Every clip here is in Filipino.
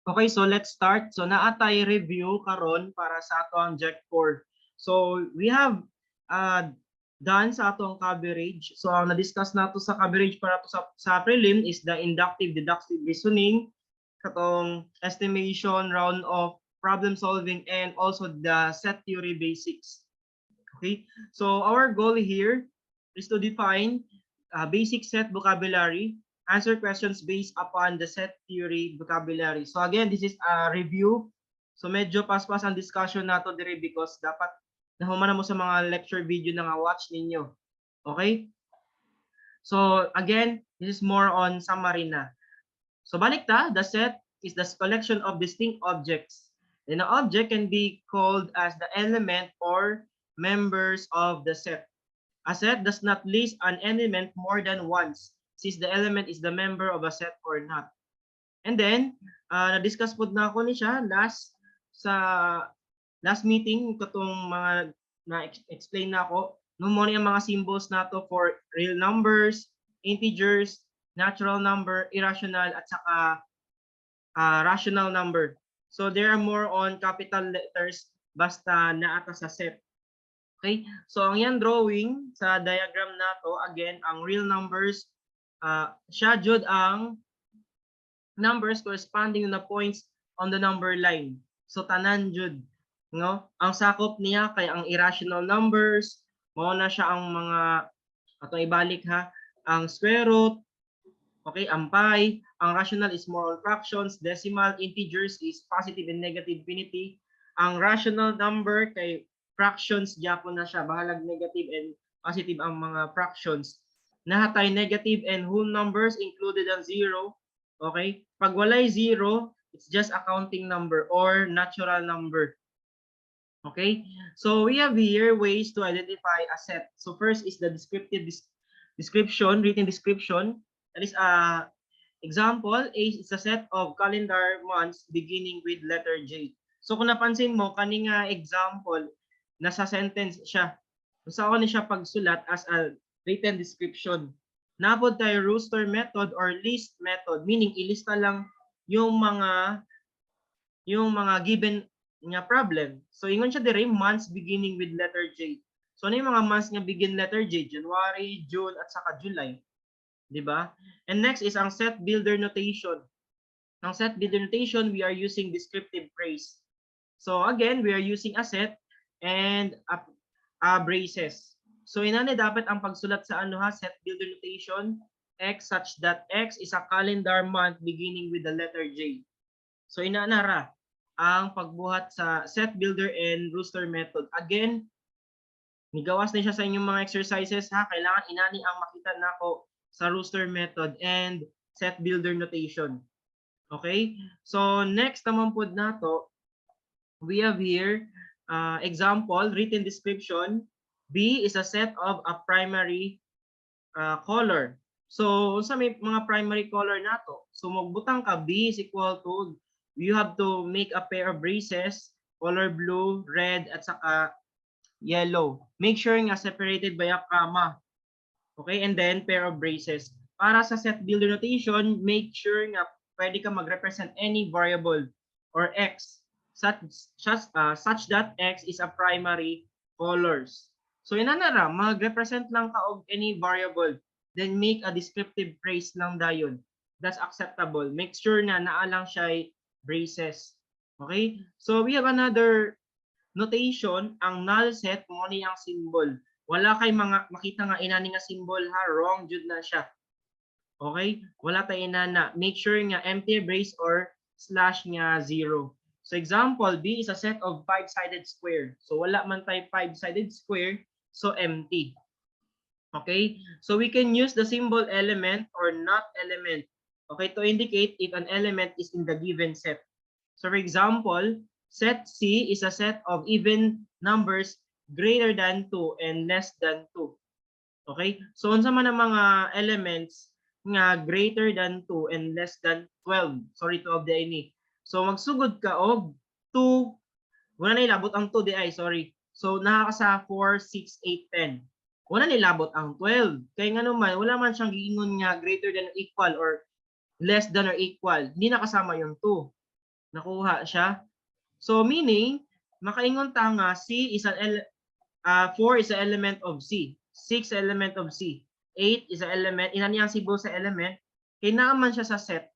Okay, so let's start. So naa tay review karon para sa atong JEC4. So we have done sa atong coverage. So ang na-discuss nato sa coverage para to sa prelim is the inductive deductive reasoning, katong estimation, round of problem solving, and also the set theory basics. Okay, so our goal here is to define basic set vocabulary, answer questions based upon the set theory vocabulary. So again, this is a review. So medyo paspas ang discussion nato dire because dapat nahuman na mo sa mga lecture video na nga watch ninyo. Okay? So again, this is more on summary na. So balik ta, the set is the collection of distinct objects. And an object can be called as the element or members of the set. A set does not list an element more than once, since the element is the member of a set or not. And then, na-discuss po na ako ni siya last meeting, katong mga na-explain na ako, no mo yung mga symbols nato for real numbers, integers, natural number, irrational, at saka rational number. So there are more on capital letters basta naata sa set. Okay? So ang yan drawing sa diagram nato, again, ang real numbers, siya jud ang numbers corresponding to the points on the number line. So tanan jud, no? Ang sakop niya kay ang irrational numbers, mao na siya ang mga atong ibalik ha, ang square root, okay, ang pi, ang rational is more on fractions, decimal, integers is positive and negative infinity. Ang rational number kay fractions gyapon na siya, bahalag negative and positive ang mga fractions. Nahatay negative and whole numbers included ang zero. Okay? Pag walay zero, it's just a counting number or natural number. Okay? So we have here ways to identify a set. So first is the descriptive description, written description. That is example, A is a set of calendar months beginning with letter J. So kung napansin mo, kani nga example, nasa sentence siya. Sa ako ni siya pagsulat as a written description. Napod tayo rooster method or list method, meaning ilista lang yung mga given nga problem. So ingon siya dire months beginning with letter J. So ano yung mga months nga begin letter J? January, June, at saka July. Di ba? And next is ang set builder notation. Ang set builder notation, we are using descriptive phrase. So again, we are using a set and a braces. So inani dapat ang pagsulat sa ano ha, set builder notation, X such that X is a calendar month beginning with the letter J. So inanara ang pagbuhat sa set builder and rooster method. Again, nigawas na siya sa inyong mga exercises ha. Kailangan inani ang makita nako sa rooster method and set builder notation. Okay? So next naman po nato, we have here example, written description. B is a set of a primary color. So sa may mga primary color nato, so magbutang ka B is equal to, you have to make a pair of braces, color blue, red, at saka yellow. Make sure nga separated by a comma. Okay, and then pair of braces. Para sa set builder notation, make sure nga pwede ka mag-represent any variable or X such that X is a primary colors. So inanara, mag-represent lang ka og any variable, then make a descriptive phrase lang dayon. That's acceptable. Make sure na naalang siya braces. Okay? So we have another notation, ang null set mo ni ang symbol. Wala kay mga makita nga inani nga symbol ha, wrong jud na siya. Okay? Wala tay inana. Make sure nga empty brace or slash nga 0. So example, B is a set of 5-sided square. So wala man tay 5-sided square, so empty. Okay? So we can use the symbol element or not element, okay, to indicate if an element is in the given set. So for example, set C is a set of even numbers greater than 2 and less than 2. Okay? So unsa man ang mga elements nga greater than 2 and less than 12. Sorry, 12 di ini. So magsugod ka og 2, wala na ilabot ang 2 di ay, sorry. So nakaka sa 4, 6, 8, 10. Wala na ilabot ang 12. Kay nga naman, wala man siyang giingon nga greater than or equal or less than or equal. Hindi nakasama yung 2. Nakuha siya. So meaning, makaingon ta nga 4 is an element of C. 6 element of C. 8 is an element, ina niyang symbol sa element, kinaman siya sa set.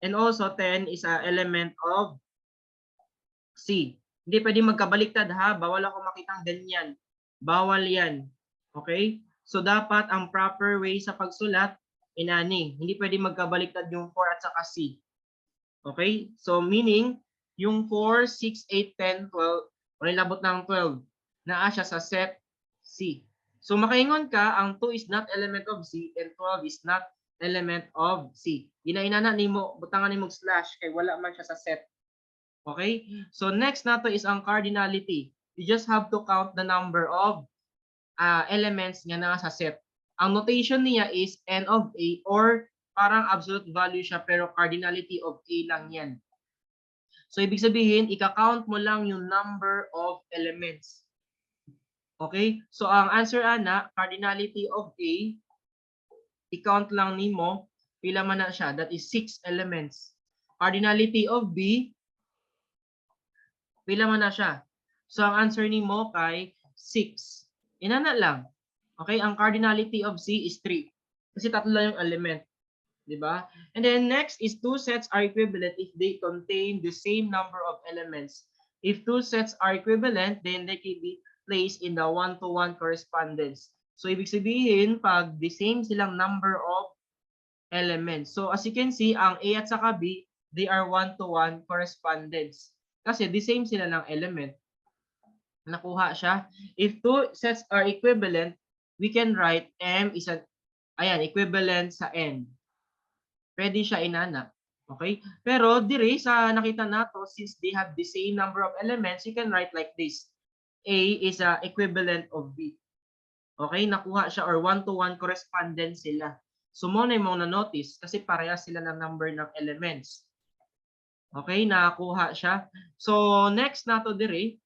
And also 10 is an element of C. Hindi pwede magkabaliktad ha. Bawal ako makitang ganyan. Bawal yan. Okay? So dapat ang proper way sa pagsulat, inani. Hindi pwede magkabaliktad yung 4 at saka C. Okay? So meaning, yung 4, 6, 8, 10, 12, wala labot ng 12, naa siya sa set C. So makaingon ka, ang 2 is not element of C and 12 is not element of C. Ginainana nimo, butangan nimo slash kay wala man siya sa set. Okay? So next nato is ang cardinality. You just have to count the number of elements nga naa sa set. Ang notation niya is n of A or parang absolute value siya pero cardinality of A lang yan. So ibig sabihin, ika-count mo lang yung number of elements. Okay? So ang answer ana, cardinality of A, i-count lang nimo, pila man na siya, that is 6 elements. Cardinality of B, pila man na siya. So ang answer nimo kay 6. Inana lang. Okay, ang cardinality of C is 3. Kasi tatlo lang yung element. Diba? And then next is two sets are equivalent if they contain the same number of elements. If two sets are equivalent, then they can be placed in the one-to-one correspondence. So ibig sabihin, pag the same silang number of elements. So as you can see, ang A at saka B, they are one-to-one correspondence. Kasi the same sila ng element. Nakuha siya. If two sets are equivalent, we can write M is an, ayan, equivalent sa N. Pwede siya inana. Okay? Pero dire sa nakita nato, since they have the same number of elements, you can write like this. A is a equivalent of B. Okay? Nakuha siya or one-to-one correspondence sila. So mo na yung na-notice kasi parehas sila ng number ng elements. Okay? Nakakuha siya. So next nato dire,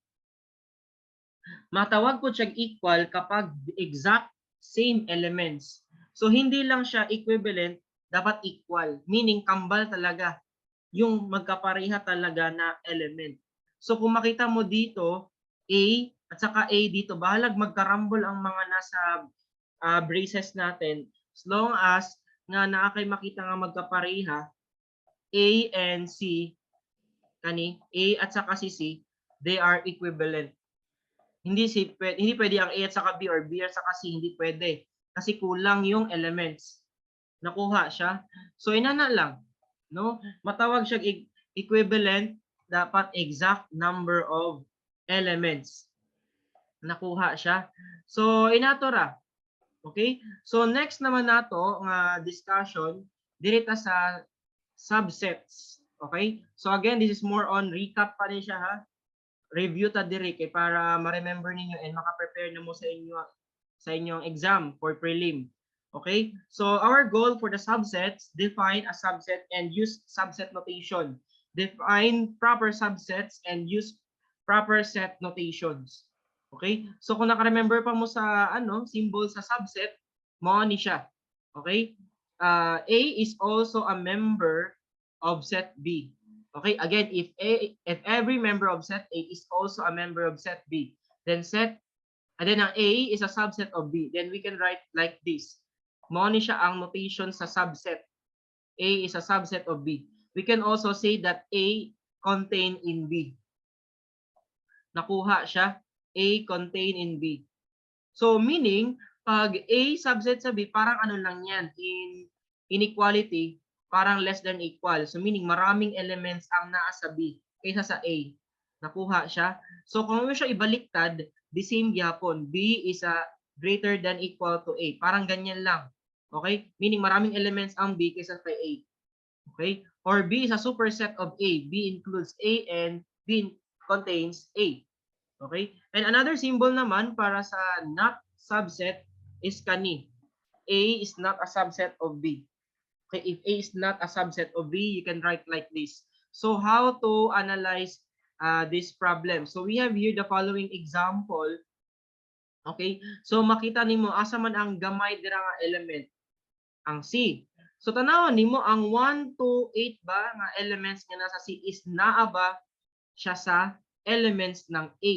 matawag ko siya equal kapag exact same elements. So hindi lang siya equivalent, dapat equal. Meaning kambal talaga yung magkapareha talaga na element. So kung makita mo dito, A at saka A dito, bahalag magkarambol ang mga nasa braces natin. As long as nga naakay makita nga magkapareha, A and C, kani, A at saka si C, they are equivalent. Hindi pwede ang A at saka B or B at saka C, hindi pwede. Kasi kulang yung elements. Nakuha siya. So inana lang, no? Matawag siya equivalent, dapat exact number of elements. Nakuha siya. So inato ra. Okay? So next naman nato nga discussion direta sa subsets. Okay? So again, this is more on recap pa rin siya ha. Review ta diri kay para ma-remember ninyo and maka-prepare na mo sa inyong exam for prelim. Okay? So our goal for the subsets, define a subset and use subset notation. Define proper subsets and use proper set notations. Okay? So kung naka-remember pa mo sa symbol sa subset, mo ni siya. Okay? A is also a member of set B. Okay, again, if every member of set A is also a member of set B, then and then ang A is a subset of B, then we can write like this. Mo ni siya ang notation sa subset. A is a subset of B. We can also say that A contain in B. Nakuha siya, A contain in B. So meaning, pag A subset sa B, parang ano lang yan, in inequality, parang less than equal. So meaning maraming elements ang naa sa B kaysa sa A. Nakuha siya. So kung mo siya ibaliktad, the same gyapon. B is a greater than equal to A. Parang ganyan lang. Okay? Meaning maraming elements ang B kaysa kay A. Okay? Or B is a superset of A. B includes A and B contains A. Okay? And another symbol naman para sa not subset is kani. A is not a subset of B. Okay, if A is not a subset of B, you can write like this. So how to analyze this problem? So we have here the following example. Okay, so makita nimo asa man ang gamay dira nga element, ang C. So tanawan nimo ang 1 to 8 ba nga elements nga nasa C is naa ba siya sa elements ng A.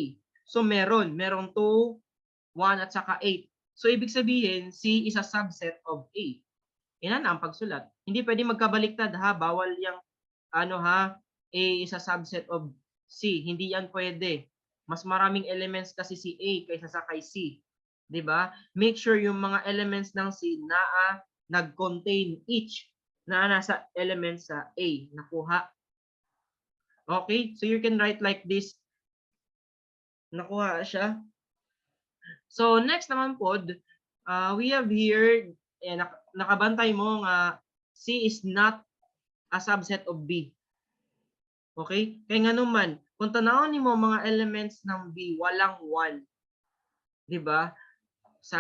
So merong 2, 1 at saka 8. So ibig sabihin C is a subset of A. Ina na ang pagsulat. Hindi pwede magkabaliktad ha, bawal yang ano ha, A is a subset of C. Hindi yan pwede. Mas maraming elements kasi si A kaysa sa kay C. 'Di ba? Make sure yung mga elements ng C na nag-contain each na nasa elements sa A. Nakuha? Okay? So you can write like this. Nakuha siya. So next naman pod, we have here, nakabantay mo nga C is not a subset of B. Okay? Kaya nga naman, kung tanawon nimo mga elements ng B, walang 1. 'Di ba? Sa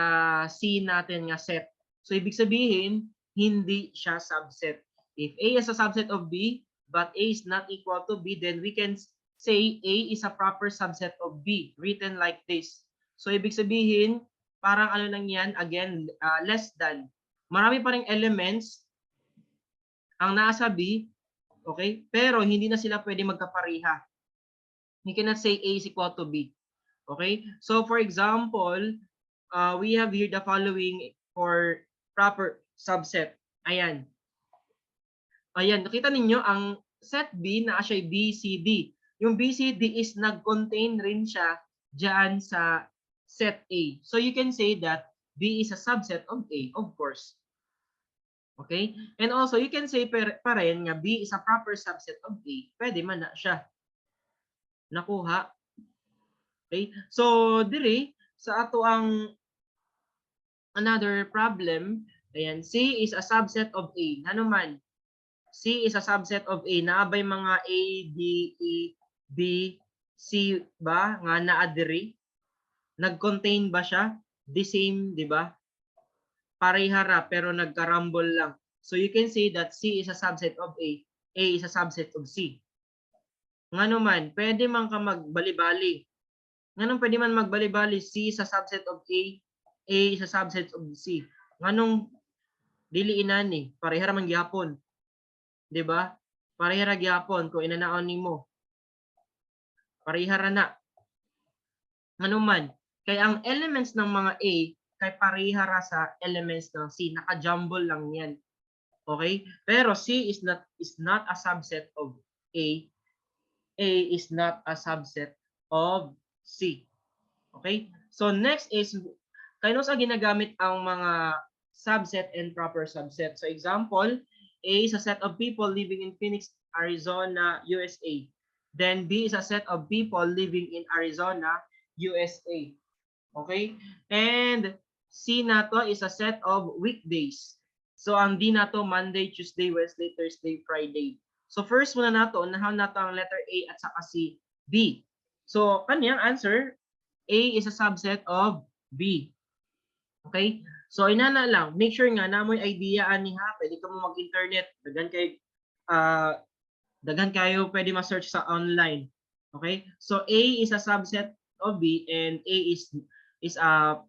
C natin nga set. So ibig sabihin, hindi siya subset. If A is a subset of B, but A is not equal to B, then we can say A is a proper subset of B, written like this. So ibig sabihin, parang ano lang yan, again, less than. Marami pa ring elements ang nasa B, okay? Pero hindi na sila pwede magkapareha. You cannot say A is equal to B. Okay? So for example, we have here the following for proper subset. Ayan. Ayan, nakita ninyo ang set B na siya BCD. Yung BCD is nag-contain rin siya diyan sa set A. So you can say that B is a subset of A, of course. Okay? And also, you can say pa rin nga B is a proper subset of A. Pwede man na siya. Nakuha? Okay? So, dire, sa ato ang another problem, ayan, C is a subset of A. Ano man? C is a subset of A. Naabay mga A, D, E, B, C ba? Nga naa diri? Nag-contain ba siya? The same, di ba? Parehara pero nagkarambol lang. So you can say that C is a subset of A is a subset of C. Ngano man, pwede man ka magbali-bali. Nganong pwede man magbali-bali, C is a subset of A is a subset of C. Nganong dili inani, parehara man gyapon. 'Di ba? Parehara gyapon kung inanaon nimo. Parehara na. Ngano man, kay ang elements ng mga A kay parehara sa elements ng C, naka-jumble lang 'yan. Okay? Pero C is not a subset of A. A is not a subset of C. Okay? So next is kayno sa ginagamit ang mga subset and proper subset. So example, A is a set of people living in Phoenix, Arizona, USA. Then B is a set of people living in Arizona, USA. Okay? And C nato is a set of weekdays. So ang D nato Monday, Tuesday, Wednesday, Thursday, Friday. So first muna nato, unahan nato ang letter A at saka si B. So kaniyang answer, A is a subset of B. Okay? So inana lang, make sure nga na mo'y idea ani ha, pwede ka mo mag-internet, daghan kayo pwede ma-search sa online. Okay? So A is a subset of B and A is a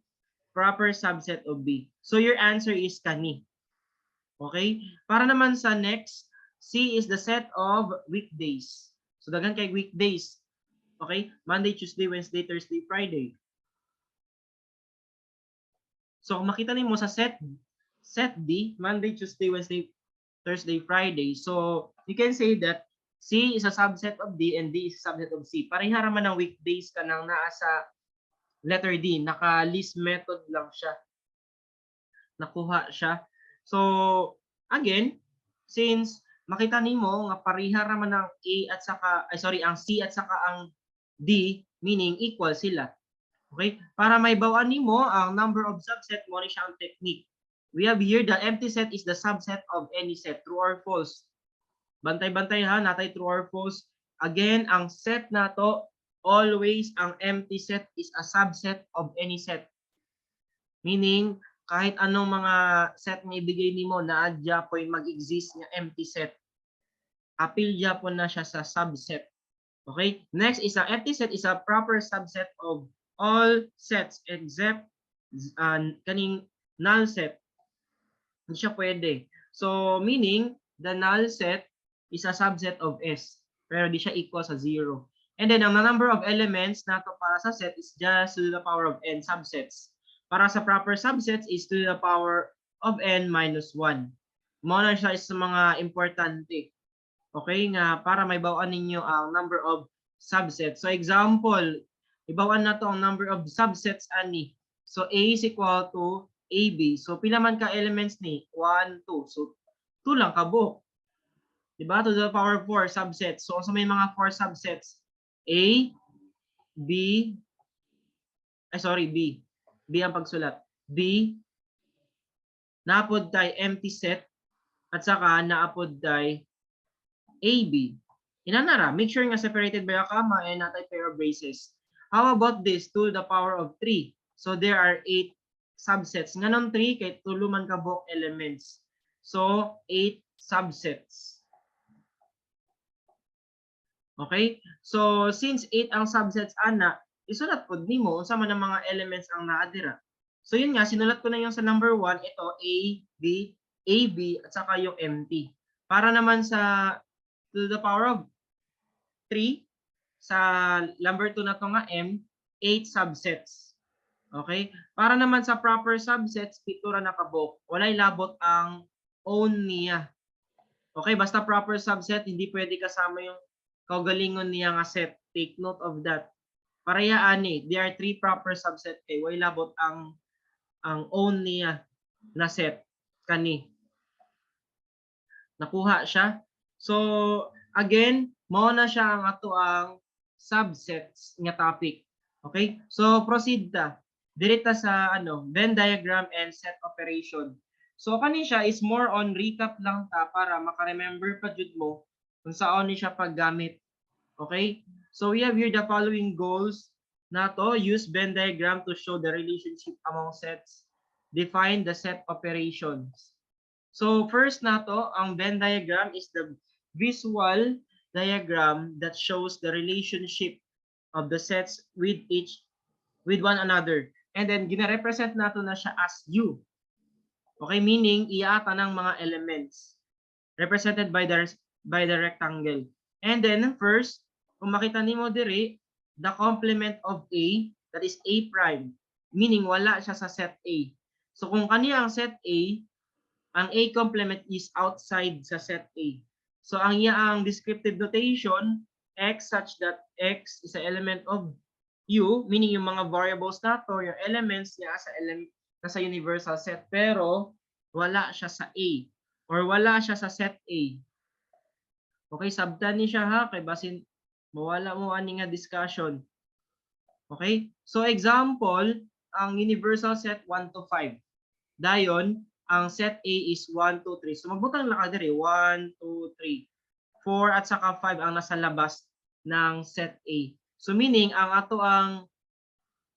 proper subset of B. So your answer is kani. Okay? Para naman sa next, C is the set of weekdays. So daghan kay weekdays. Okay? Monday, Tuesday, Wednesday, Thursday, Friday. So kung makita niyo sa set D, Monday, Tuesday, Wednesday, Thursday, Friday. So you can say that C is a subset of D and D is a subset of C. Parehara man ng weekdays ka nang naa sa letter D. Naka-list method lang siya. Nakuha siya. So again, since makita nimo nga parehara man ang A at saka ang C at saka ang D, meaning equal sila. Okay? Para may bawaan nimo ang number of subset mo ni siya ang technique. We have here the empty set is the subset of any set, true or false. Bantay-bantay ha, natay true or false. Again, ang set nato, always ang empty set is a subset of any set. Meaning, kahit anong mga set nga ibigay nimo na adya po'y mag-exist nga empty set. Apil japon na siya sa subset. Okay? Next is a empty set is a proper subset of all sets except kaning null set. Hindi siya pwede. So, meaning, the null set is a subset of S. Pero di siya equal sa 0. And then, ang number of elements na to para sa set is just to the power of n subsets. Para sa proper subsets is to the power of n minus 1. Muna siya is sa mga importante. Okay, nga para may bawaan ninyo ang number of subsets. So, example, ibawaan na to ang number of subsets ani. So, A is equal to AB. So, pila man ka elements ni? 1, 2. So, 2 lang kabuk. Diba? To the power of 4 subsets. So, may mga 4 subsets. A, B, B. B ang pagsulat. B, naapod tay empty set, at saka naapod tay AB. Inanara, make sure nga separated by a comma and not a pair of braces. How about this? To the power of 3. So, there are 8 subsets. Nganon 3, kay tuluman kabuk elements. So, 8 subsets. Okay? So, since 8 ang subsets, ana, isulat po nimo unsa man ang mga elements ang naadira. So, yun nga, sinulat ko na yung sa number 1, ito, A, B, AB, at saka yung empty. Para naman sa to the power of 3, sa number 2 na to nga M, 8 subsets. Okay? Para naman sa proper subsets, pitura na kabuk. Walay labot ang own niya. Okay? Basta proper subset, hindi pwede kasama yung kaugalingon niya nga set. Take note of that. Parehaan ni, there are 3 proper subset kay way labot ang own niya na set kani. Nakuha siya. So again, mao na siya ang ato ang subsets nga topic. Okay? So proceed ta. Direta sa Venn diagram and set operation. So kani siya is more on recap lang ta para maka-remember pa jud mo kung saan ni siya paggamit. Okay? So we have here the following goals na to. Use Venn diagram to show the relationship among sets. Define the set operations. So first na to, ang Venn diagram is the visual diagram that shows the relationship of the sets with one another. And then gina-represent nato na siya as U. Okay, meaning iata ng mga elements represented by the rectangle. And then first, kung makita nimo diri, the complement of A, that is A prime, meaning wala siya sa set A. So kung kaniya ang set A, ang A complement is outside sa set A. So ang ang descriptive notation, X such that X is an element of U, meaning yung mga variables nato, yung elements niya sa universal set, pero wala siya sa A or wala siya sa set A. Okay, sabtan ni siya ha, kay basin mawala mo ani nga discussion. Okay? So example, ang universal set 1 to 5. Dayon, ang set A is 1, 2, 3. So magbutang lang ka diri 1, 2, 3. 4 at saka 5 ang nasa labas ng set A. So meaning ang ato ang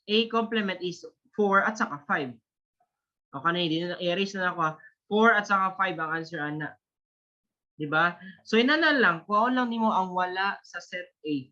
A complement is 4 at saka 5. O kanina i-erase na ako. 4 at saka 5 ang answer ana. Diba? So inanan lang, kuhaon lang nimo ang wala sa set A.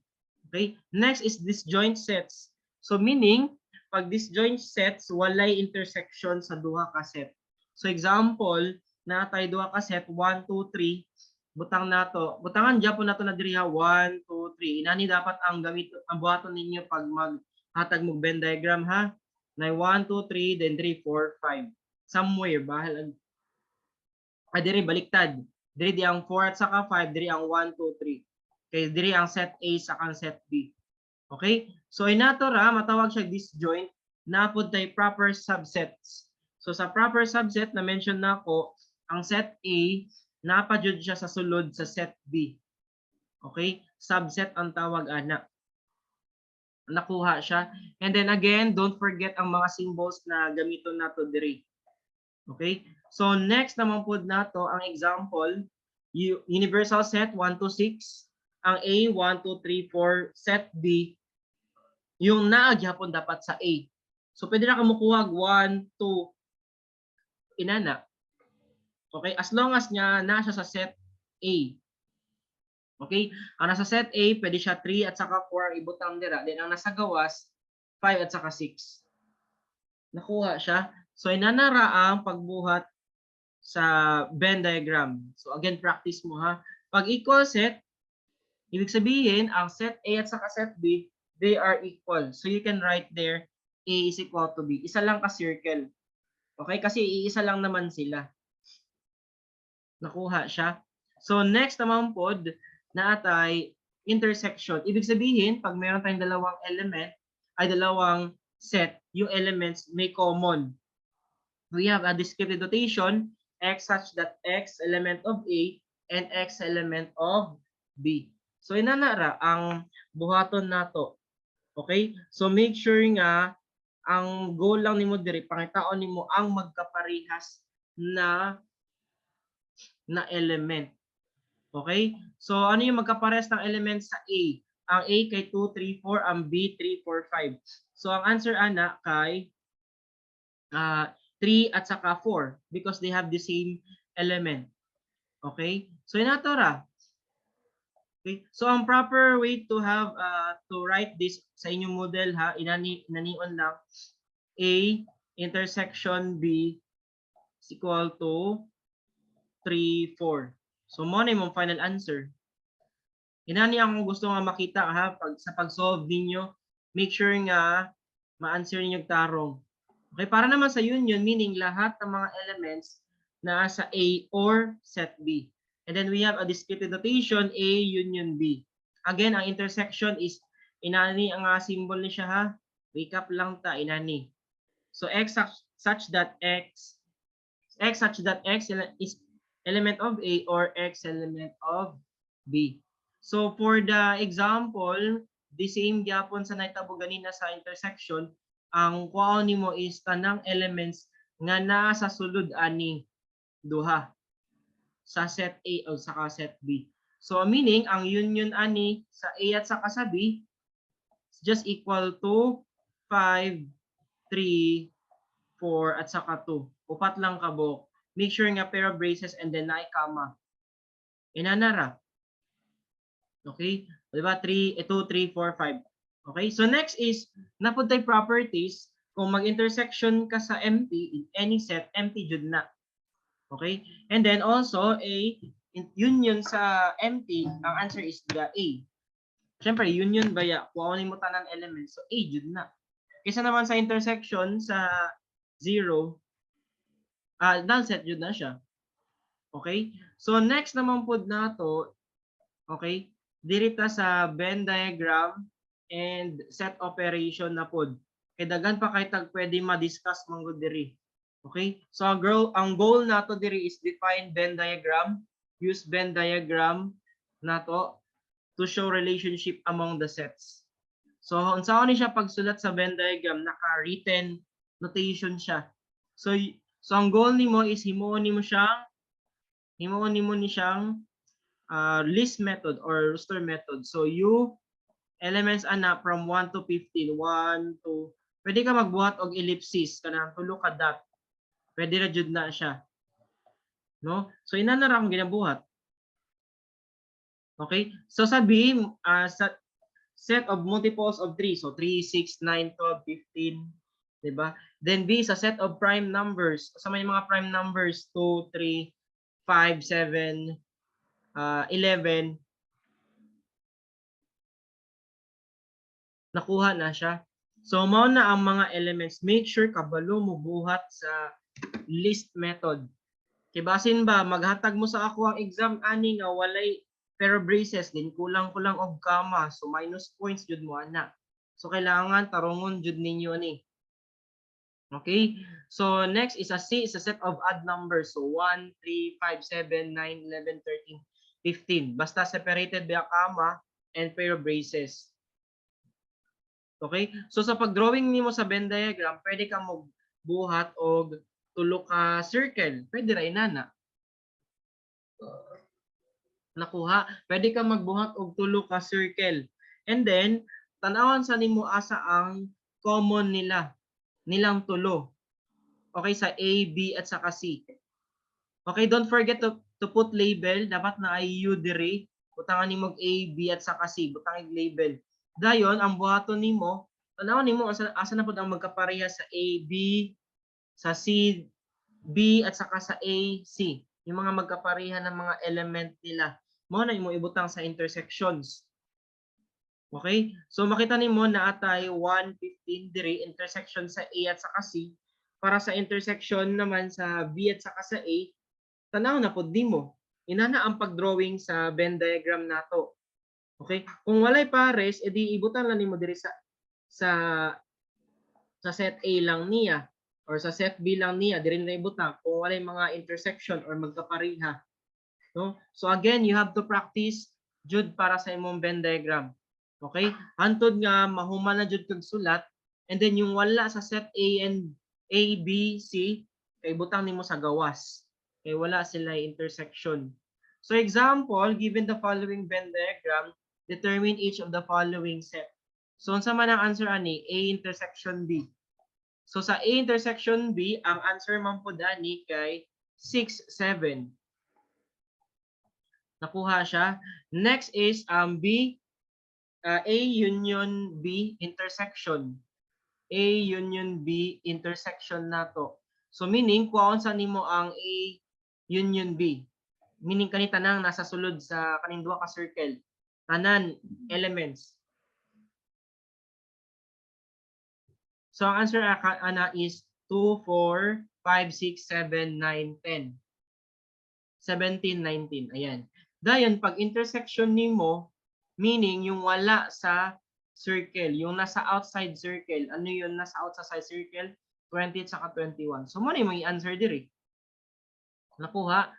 Okay? Next is disjoint sets. So meaning, pag disjoint sets, walay intersection sa duha ka set. So example, natay duha ka set 1, 2, 3. Butang nato. Butangan gyapon nato na diri ha 1, 2, 3. Inani dapat ang gamit ang buhaton ninyo pag maghatag mo Venn diagram ha. Na 1, 2, 3, then 3, 4, 5. Somewhere bahala. Diri baliktad. Diri di ang 4 at saka 5, diri ang 1, 2, 3. Kay diri ang set A sa kan set B. Okay? So inato ra matawag siya disjoint na pud tay proper subsets. So sa proper subset na mention nako, ang set A napadjud siya sa sulod sa set B. Okay? Subset ang tawag ana. Nakuha siya. And then again, don't forget ang mga symbols na gamiton nato diri. Okay? So next naman po nato ang example, universal set 1 to 6, ang A 1, 2, 3, 4, set B, yung naagyapon dapat sa A. So pwede na kamukuha 1, 2, inana. Okay? As long as niya nasa sa set A. Okay? Ang nasa set A, pwede siya 3 at saka 4 ibutang dira. Then ang nasa gawas, 5 at saka 6. Nakuha siya. So inanara ang pagbuhat sa Venn diagram. So again, practice mo ha. Pag equal set, ibig sabihin, ang set A at saka set B, they are equal. So you can write there, A is equal to B. Isa lang ka-circle. Okay? Kasi iisa lang naman sila. Nakuha siya. So next naman po, na atay intersection. Ibig sabihin, pag meron tayong dalawang element, ay dalawang set, yung elements may common. We have a descriptive notation, x such that x element of A and x element of B. So inanara ang buhaton nato. Okay? So make sure nga ang goal lang nimo diri pangitaon nimo ang magkaparehas na element. Okay? So ano yung magkaparehas ng element sa A? Ang A kay 2, 3, 4, ang B 3, 4, 5. So ang answer ana kay 3 at saka 4 because they have the same element. Okay? So inatora. Okay? So ang proper way to have to write this sa inyong model ha, inanion lang A intersection B is equal to 3, 4. So mo na yung final answer. Inani akong gusto nga makita ha pag sa pag-solve ninyo, make sure nga ma-answer niyo yung tarong. Okay, para naman sa union, meaning lahat ng mga elements na sa A or set B. And then we have a descriptive notation, A union B. Again, ang intersection is inani ang symbol ni siya ha. Recap lang ta, inani. So x such that x is element of A or x element of B. So for the example, the same gyapon sa naitabo ganina sa intersection, ang kuhaon nimo is tanang elements nga naa sa sulod ani duha sa set A o sa set B. So meaning ang union ani sa A at saka sa B is just equal to 5, 3, 4 at saka 2. Upat lang kabok. Make sure nga pair of braces and then naay comma. Inanara. Okay? Diba? 2, 3, 4, 5. Okay? So next is, napuntay properties. Kung mag-intersection ka sa empty, in any set, empty jud na. Okay? And then also, union sa empty, ang answer is the A. Siyempre, union baya, kuhanin mo tanang elements. So A jud na. Kaysa naman sa intersection sa 0, null set jud na siya. Okay? So next naman po na to, okay? Dirita sa Venn diagram and set operation na pod. Kay daghan pa kay tag pwede ma-discuss manggo diri. Okay? So ang goal nato diri is define Venn diagram, use Venn diagram nato to show relationship among the sets. So unsaon ni siya pagsulat sa Venn diagram, naka-written notation siya. So ang goal nimo is himuon nimo ni siyang list method or roster method. So you elements ana from 1 to 15, 1 to pwede ka magbuhat og ellipsis kanang tulo ka dot. Pwede ra jud na siya. No? So ina na ra akong ginabuhat. Okay? So sabi sa set of multiples of 3. So 3, 6, 9, 12, 15, 'di ba? Then B sa set of prime numbers. Sa may mga prime numbers 2, 3, 5, 7, 11. Nakuha na siya. So mao na ang mga elements. Make sure kabalo mo buhat sa list method. Kay basin ba maghatag mo sa ako ang exam ani nga walay pair of braces din kulang og comma. So minus points jud mo ana. So kailangan tarongon jud ninyo ni. Okay? So next is a C is a set of odd numbers. So 1, 3, 5, 7, 9, 11, 13, 15. Basta separated by a comma and pair of braces. Okay? So sa pag-drawing nimo sa Venn diagram, pwede kang magbuhat og tulo ka circle. Pwede ra inana. Nakuha. Pwede kang magbuhat og tulo ka circle. And then tan-awan sa nimo asa ang common nilang tulo. Okay, sa A, B at saka C. Okay, don't forget to put label. Dapat na ay U diri. Butangan nimo A, B at saka C. Butang label. Dayon ang buhaton nimo, tanaw nimo asa na pud ang magkapareha sa A, B, sa C, B at saka sa A, C. Yung mga magkapareha ng mga element nila. Mo na imo ibutang sa intersections. Okay? So makita nimo na atay 115 diri intersection sa A at saka C. Para sa intersection naman sa B at saka sa A, tanaw na pud nimo. Inana ang pagdrawing sa Venn diagram nato. Okay? Kung walay pares, edi ibutan lang nimo diri sa set A lang niya or sa set B lang niya, diri na ibutang kung walay mga intersection or magkapareha. No? So again, you have to practice jud para sa imong Venn diagram. Okay? Hantod nga mahuman na jud kag sulat, and then yung wala sa set A and A, B, C, kay butang nimo sa gawas. Kay wala sila intersection. So example, given the following Venn diagram, determine each of the following set. So unsa man ang answer ani? A intersection B. So sa A intersection B, ang answer man po dani kay 6, 7. Nakuha siya. Next is B, A union B intersection. A union B intersection nato. So meaning, kuhaon sa nimo ang A union B. Meaning kani tanang nasa sulod sa kaning duha ka circle. Tanan elements. So ang answer ana is 2, 4, 5, 6, 7, 9, 10. 17, 19. Ayan. Dayon, pag intersection nimo, meaning yung wala sa circle, yung nasa outside circle. Ano yun nasa outside circle? 20 at saka 21. So, mo na yung answer diri. Nakuha.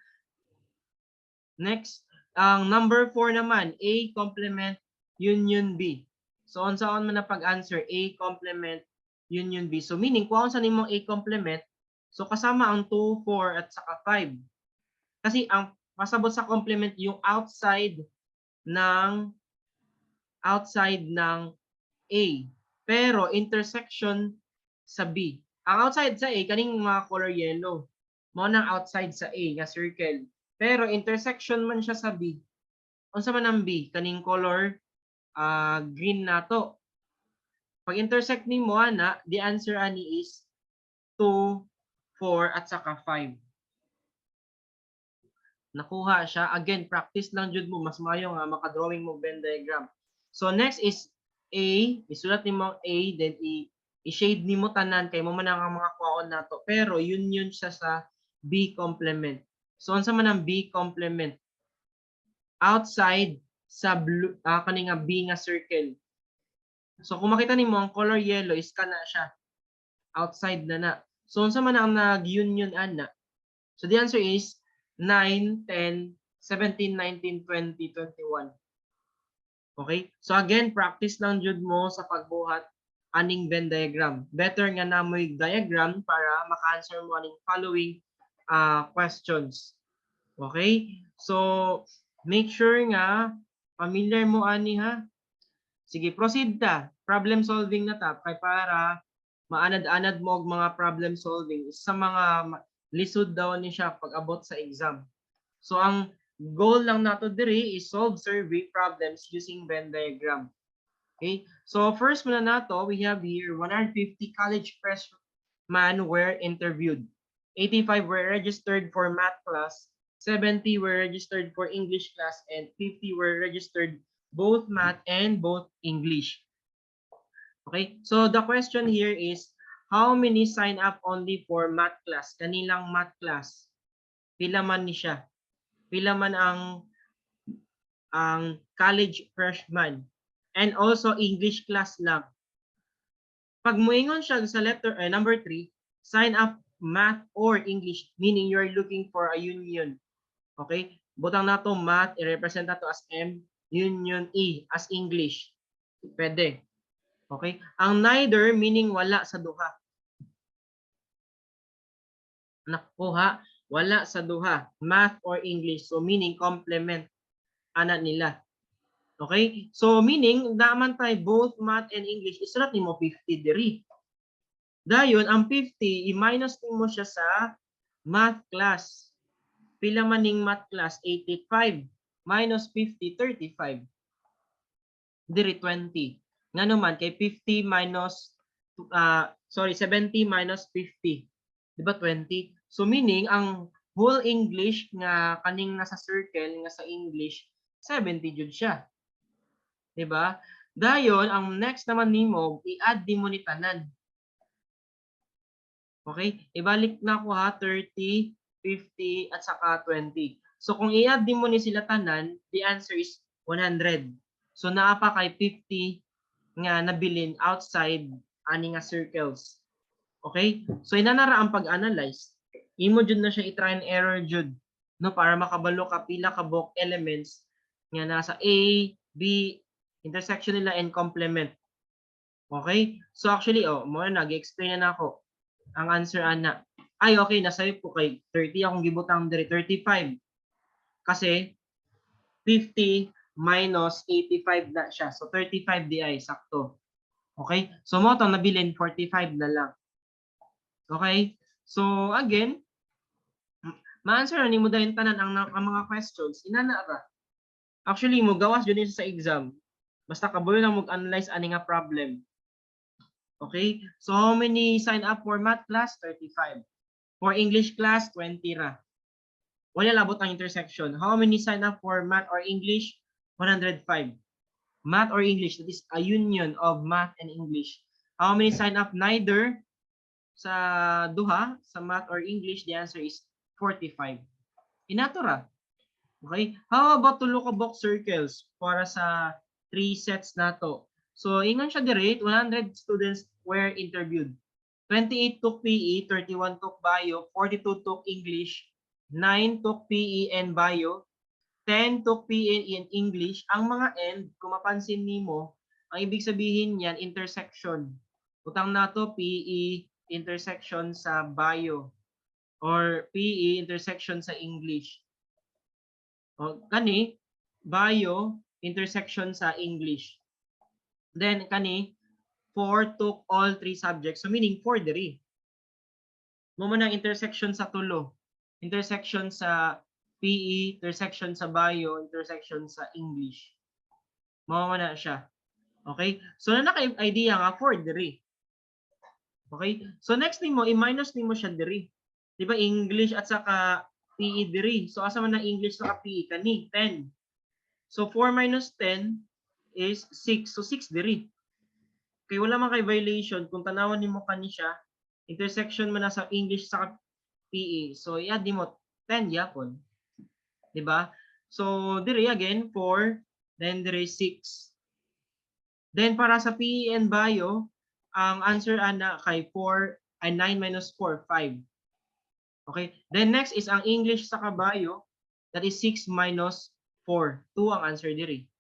Next, ang number 4 naman, A complement union B. So, on saan man na pag-answer, A complement union B. So, meaning, kung saan mo A complement, so kasama ang 2, 4, at saka 5. Kasi ang pasabot sa complement yung outside ng A. Pero intersection sa B. Ang outside sa A, kaning mga color yellow. Mo nang outside sa A nga circle. Pero intersection man siya sa B. Unsa man ang B? Kaning color green nato. Pag intersect ni mo ana, the answer ani is 2, 4 at saka 5. Nakuha siya. Again, practice lang jud mo. Mas maayo nga maka-drawing mo Venn diagram. So next is A. Isulat nimo A, then i-shade nimo tanan kay mo man ang mga kuhaon nato. Pero yun siya sa B complement. So unsa man ang B complement? Outside sa blue kani nga B nga circle. So kung makita nimo ang color yellow is kana siya. Outside na. So unsa man ang nag-union ana? So the answer is 9, 10, 17, 19, 20, 21. Okay? So again, practice lang jud mo sa pagbuhat aning Venn diagram. Better nga namoy diagram para maka-answer mo aning following questions. Okay? So make sure nga familiar mo ani ha. Sige, proceed ta. Problem solving na ta kay para maanad-anad mo og mga problem solving sa mga lisod daw ni siya pag abot sa exam. So ang goal lang nato diri is solve survey problems using Venn diagram. Okay? So first muna nato, we have here 150 college freshmen were interviewed. 85 were registered for math class, 70 were registered for English class, and 50 were registered both math and both English. Okay? So the question here is, how many sign up only for math class? Kanilang math class. Pila man ni siya? Pila man ang college freshman? And also English class lang. Pag moingon siya sa letter number 3, sign up math or English, meaning you're looking for a union. Okay? Butang nato math, i-represent nato as M, union E as English. Pwede. Okay? Ang neither meaning wala sa duha. Nakuha, wala sa duha, math or English. So meaning complement ana nila. Okay? So meaning naman tayo both math and English, isulat nimo 50 diri. Dayon ang 50 i-minus nimo siya sa math class. Pila man ning math class? 85 minus 50, 35. Diri 20. Ngano man kay 50 minus 70 minus 50. Di ba 20? So meaning ang whole English nga kaning nasa circle nga sa English 70 jud siya. 'Di ba? Dayon ang next naman nimo i-add nimo ni tanan. Okay? Ibalik na ko ha 30, 50 at saka 20. So kung i-add nimo ni sila tanan, the answer is 100. So naa pa kay 50 nga nabilin outside ani nga circles. Okay? So inanara ang pag-analyze. Imo jud na siya i-try and error jud no para makabalo ka pila ka bulk elements nga nasa A, B, intersection nila and complement. Okay? So actually mo na nag-explain na ako. Ang answer ana. Ay okay, nasayop ko kay 30 akong gibutang diri 35. Kasi 50 minus 85 na siya. So 35 di ay sakto. Okay? So mo tong nabilin 45 na lang. Okay? So again, ma-answer na nimo dayon tanan ang mga questions inana ra. Actually mo gawas jud sa exam. Basta kabuyo lang mag-analyze ani nga problem. Okay? So how many sign up for math class? 35. For English class 20 ra. Wala labot ang intersection. How many sign up for math or English? 105. Math or English, that is a union of math and English. How many sign up neither? Sa duha, sa math or English, the answer is 45. Inato ra. Okay? How about tulo ka box circles para sa 3 sets nato? So, ingon siya dire, 100 students were interviewed. 28 took PE, 31 took Bio, 42 took English, 9 took PE and Bio, 10 took PE and English. Ang mga end, kung mapansin nimo, ang ibig sabihin niyan, intersection. Utang nato PE intersection sa Bio or PE intersection sa English. O, kani, Bio intersection sa English. Then, kani, 4 took all 3 subjects. So, meaning 4 diri. Mo man ang intersection sa tulo. Intersection sa PE, intersection sa Bio, intersection sa English. Mo man na siya. Okay? So, na naka-idea nga 4 diri. Okay? So, next nimo, i-minus nimo siya diri. Di ba English at saka PE diri. So, asa man na English saka PE? Kani, 10. So, 4 minus 10 is 6. So, 6 diri. Kaya wala man kay violation kung tanawan nimo kani siya, intersection man na sa English sa PE. So i-add nimo 10 yapon. 'Di ba? So diri again 4, then diri 6. Then para sa PE and Bio, ang answer ana kay 4 ay 9 minus 4, 5. Okay? Then next is ang English sa Bio, that is 6 minus 4. 2 ang answer diri.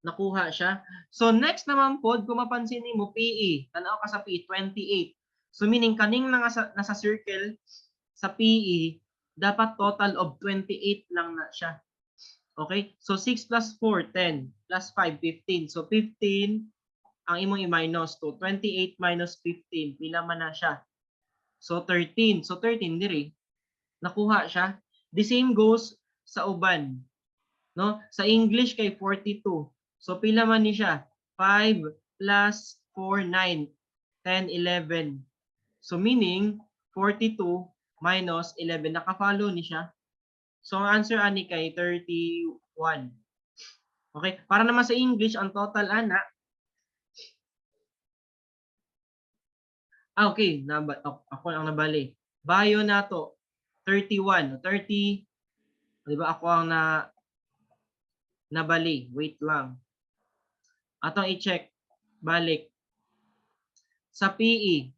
Nakuha siya. So next naman po, kung mapansin niyo PE, tanaw ka sa PE 28. So meaning kaning nasa circle sa PE, dapat total of 28 lang na siya. Okay? So 6 plus 4, 10. Plus 5, 15. So 15 ang imong i-minus to. 28 minus 15. Pila man na siya? So 13. So 13 diri. Nakuha siya. The same goes sa uban. No? Sa English kay 42. So pila man ni siya? 5 plus 4, 9. 10, 11. So meaning 42 minus 11. Naka-follow ni siya. So ang answer ani kay 31. Okay? Para naman sa English, ang total ana. Okay. Ako ang nabali. Bio na to. 31. 30. Diba ako ang nabali. Wait lang. Atong i-check. Balik. Sa PE.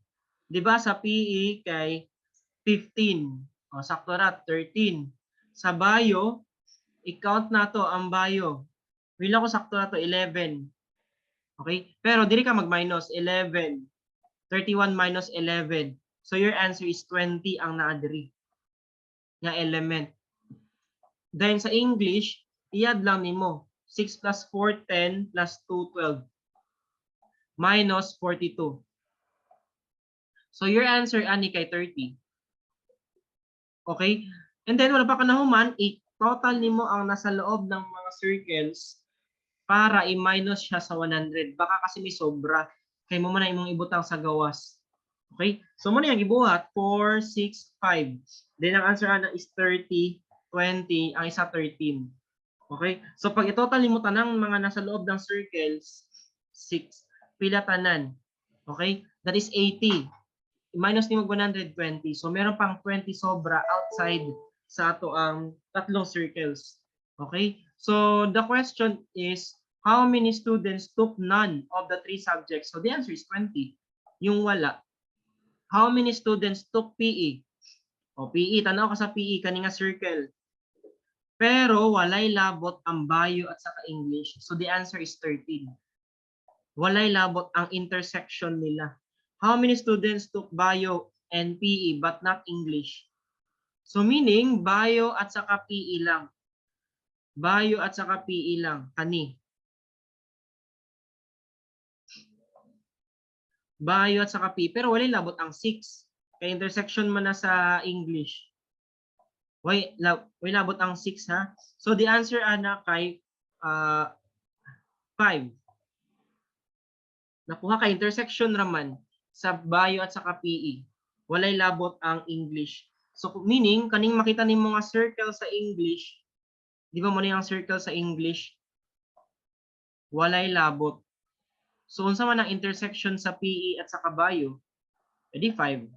Diba sa PE kay 15. O, sakto na, 13. Sa Bio, i-count na to ang Bio. Bilang ko sakto na to, 11. Okay? Pero diri ka mag-minus, 11. 31 minus 11. So your answer is 20 ang naadiri nga element. Then sa English, i-add lang nimo. 6 plus 4, 10 plus 2, 12. Minus 42. So your answer ani kay 30. Okay? And then wala pa ka nahuman, i-total nimo ang nasa loob ng mga circles para i-minus siya sa 100. Baka kasi may sobra. Kaya mo man na imong ibutang sa gawas. Okay? So mo na yung gibuhat 4, 6, 5. Then ang answer ana is 30, 20, ang isa 13. Okay? So pag itotal mo tanang mga nasa loob ng circles, 6 pila tanan. Okay? That is 80. Minus ni mag 120. So meron pang 20 sobra outside sa ato ang tatlong circles. Okay? So the question is, how many students took none of the 3 subjects? So the answer is 20. Yung wala. How many students took PE? O PE, tanaw ka sa PE, kani nga circle. Pero walay labot ang bio at saka English. So the answer is 13. Walay labot ang intersection nila. How many students took bio and PE but not English? So meaning, bio at saka PE lang. Bio at saka PE lang. Kani. Bio at saka PE. Pero walay labot ang 6. Kaya intersection man na sa English. Way labot ang 6 ha. So the answer ana kay 5. Nakuha ka intersection raman sa bio at saka PE. Walay labot ang English. So meaning kaning makita ni mga circle sa English, di ba mo na yung circle sa English? Walay labot. So unsa man ang intersection sa PE at saka bio? Edi 5.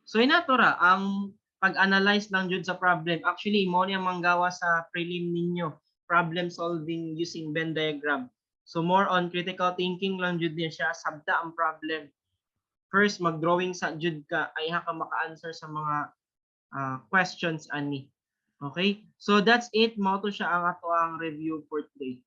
So inatura ang pag-analyze lang jud sa problem. Actually mo niya manggawa sa prelim ninyo, problem solving using Venn diagram. So more on critical thinking lang jud niya siya, sabta ang problem. First mag-drawing sa jud ka ay ha ka maka-answer sa mga questions ani. Okay? So that's it. Mao to siya ang ato ang review for today.